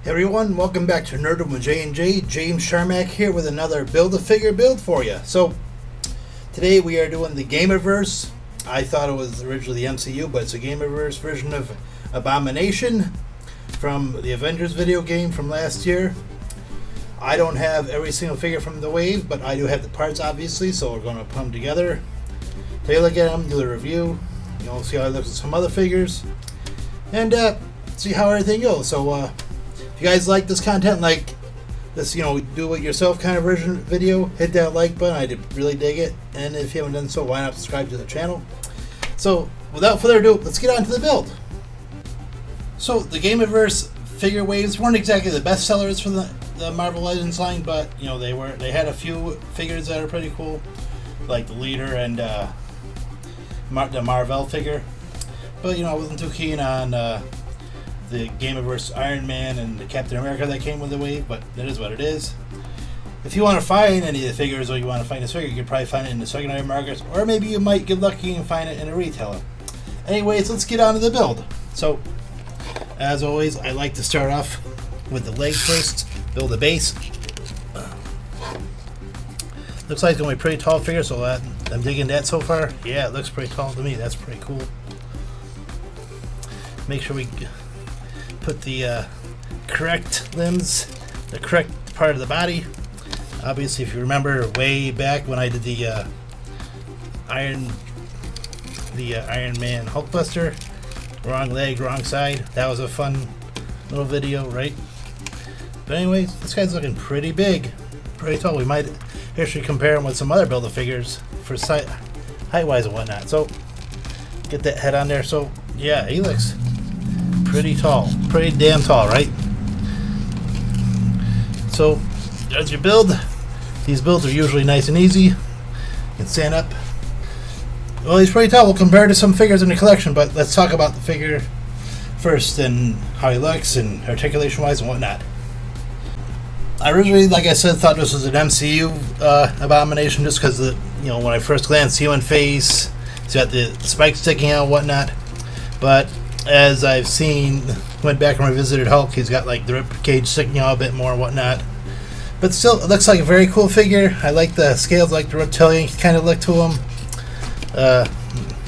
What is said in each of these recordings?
Hey everyone, welcome back to Nerdom with J&J. James Sharmack here with another Build-A-Figure build for you. So, today we are doing the Gamerverse. I thought it was originally the MCU, but it's a Gamerverse version of Abomination from the Avengers video game from last year. I don't have every single figure from the wave, but I do have the parts obviously, so we're going to put them together. Take a look at them, do the review, see how it looks with some other figures, and see how everything goes. So, if you guys like this content, like this, do it yourself kind of version video, hit that like button. I really dig it. And if you haven't done so, why not subscribe to the channel? So, without further ado, let's get on to the build. So, the Gamerverse figure waves weren't exactly the best sellers for the Marvel Legends line, but they had a few figures that are pretty cool, like the leader and the Marvel figure. But I wasn't too keen on the Gamerverse Iron Man and the Captain America that came with the wave, but that is what it is. If you want to find any of the figures, or you want to find this figure, you could probably find it in the secondary markets, or maybe you might get lucky and find it in a retailer. Anyways, let's get on to the build. So, as always, I like to start off with the leg first, build the base. Looks like it's going to be a pretty tall figure, so I'm digging that so far. Yeah, it looks pretty tall to me. That's pretty cool. Make sure we put the correct limbs, the correct part of the body. Obviously, if you remember way back when I did the Iron Man Hulkbuster, wrong leg, wrong side. That was a fun little video, right? But anyways, this guy's looking pretty big, pretty tall. We might actually compare him with some other Build-A-Figures for height-wise and whatnot. So get that head on there. So yeah, he looks pretty tall, pretty damn tall, right? So as you build, these builds are usually nice and easy. You can stand up. Well, he's pretty tall. We'll compare to some figures in the collection, but let's talk about the figure first and how he looks and articulation wise and whatnot. I originally, like I said, thought this was an MCU Abomination just because when I first glanced, human face, he's got the spikes sticking out and whatnot. But as I've seen, went back and revisited Hulk, he's got like the rib cage sticking out a bit more and whatnot. But still, it looks like a very cool figure. I like the scales, like the reptilian kind of look to him. I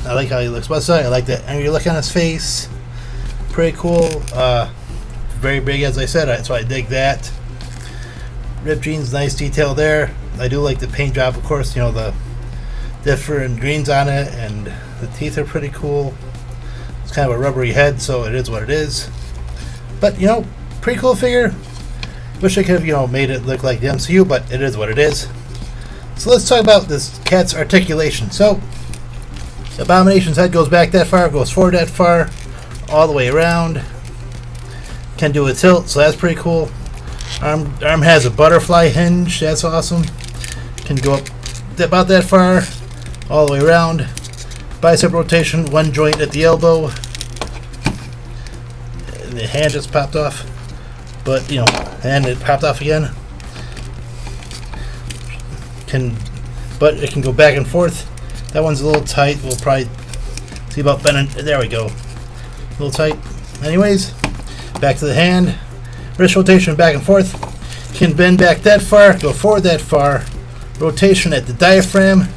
like how he looks. What's that? I like that angry look on his face. Pretty cool. Very big, as I said, so I dig that. Rib jeans, nice detail there. I do like the paint job, of course. The different greens on it, and the teeth are pretty cool. It's kind of a rubbery head, so it is what it is. But, pretty cool figure. Wish I could have, made it look like the MCU, but it is what it is. So let's talk about this cat's articulation. So, Abomination's head goes back that far, goes forward that far, all the way around. Can do a tilt, so that's pretty cool. Arm has a butterfly hinge, that's awesome. Can go up about that far, all the way around. Bicep rotation, one joint at the elbow. And the hand just popped off, but and it popped off again. But it can go back and forth. That one's a little tight. We'll probably see about bending. There we go. A little tight. Anyways, back to the hand. Wrist rotation back and forth. Can bend back that far, go forward that far. Rotation at the diaphragm.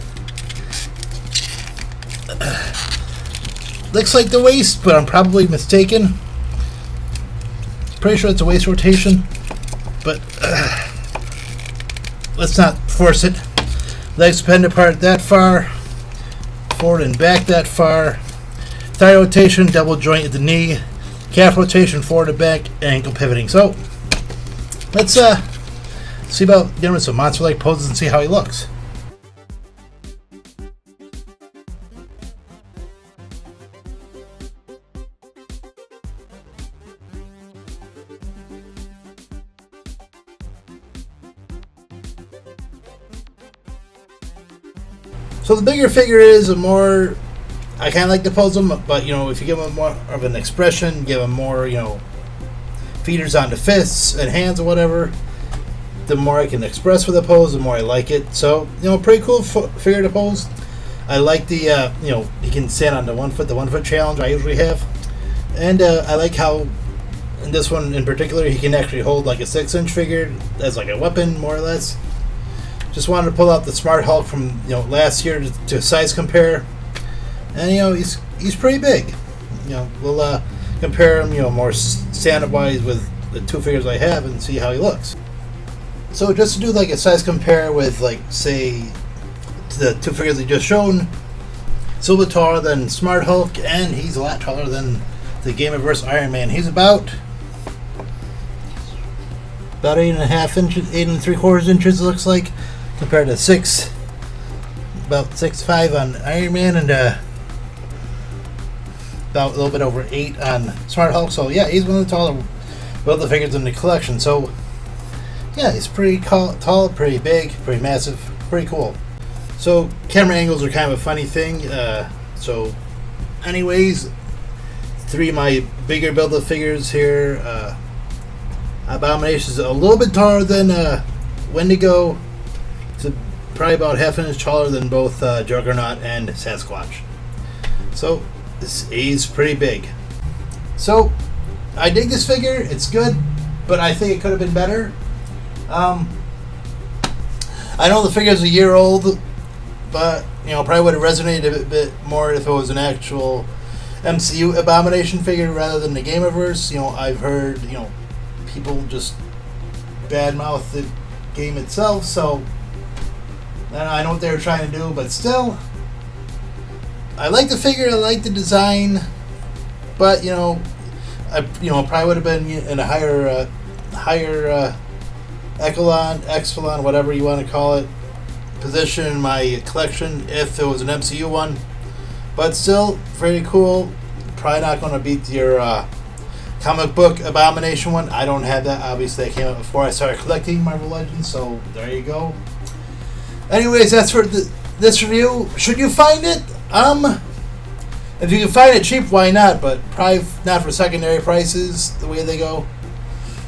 Looks like the waist, but I'm probably mistaken. Pretty sure it's a waist rotation, but let's not force it. Legs bend apart that far, forward and back that far. Thigh rotation, double joint at the knee. Calf rotation, forward and back, ankle pivoting. So let's see about doing some monster-like poses and see how he looks. So the bigger figure is a more, I kind of like to pose him, but if you give him more of an expression, give him more, feeders on the fists and hands or whatever, the more I can express with the pose, the more I like it. So, pretty cool figure to pose. I like the, he can stand on the 1 foot challenge I usually have. And I like how in this one in particular, he can actually hold like a 6-inch figure as like a weapon, more or less. Just wanted to pull out the Smart Hulk from last year to size compare, and he's pretty big. We'll compare him more stand-up wise with the 2 figures I have and see how he looks. So just to do like a size compare with like say the 2 figures I just shown, it's a little bit taller than Smart Hulk, and he's a lot taller than the Gamerverse Iron Man. He's about 8.5 inches, 8 3/4 inches, it looks like, compared to about 6'5" on Iron Man, and about a little bit over 8 on Smart Hulk. So yeah, he's one of the taller Build-A-Figures in the collection. So yeah, he's pretty tall, pretty big, pretty massive, pretty cool. So camera angles are kind of a funny thing. So anyways, 3 of my bigger Build-A-Figures here. Abomination is a little bit taller than Wendigo. It's probably about half an inch taller than both Juggernaut and Sasquatch. So he's pretty big. So I dig this figure. It's good, but I think it could have been better. I know the figure's a year old, but probably would have resonated a bit more if it was an actual MCU Abomination figure rather than the Gamerverse. I've heard people just badmouth the game itself, so I know what they were trying to do, but still, I like the figure, I like the design, but I probably would have been in a higher echelon, whatever you want to call it, position in my collection if it was an MCU one. But still, very cool. Probably not going to beat your comic book Abomination one. I don't have that. Obviously, that came out before I started collecting Marvel Legends, so there you go. Anyways, that's for this review. Should you find it? If you can find it cheap, why not? But probably not for secondary prices, the way they go.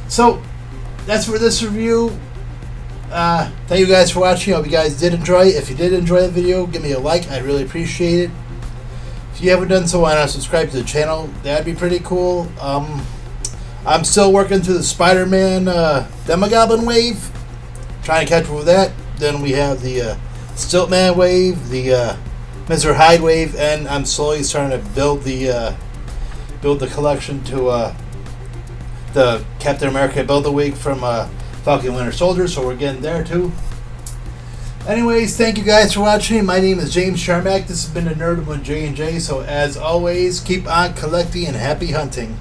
So, that's for this review. Thank you guys for watching. I hope you guys did enjoy it. If you did enjoy the video, give me a like. I'd really appreciate it. If you haven't done so, why not subscribe to the channel? That'd be pretty cool. I'm still working through the Spider-Man Demogoblin wave, trying to catch up with that. Then we have the Stiltman wave, the Mr. Hyde wave, and I'm slowly starting to build the collection to the Captain America Build-A-Week from Falcon Winter Soldier. So we're getting there too. Anyways, thank you guys for watching. My name is James Charmack. This has been the Nerd with J&J. So as always, keep on collecting and happy hunting.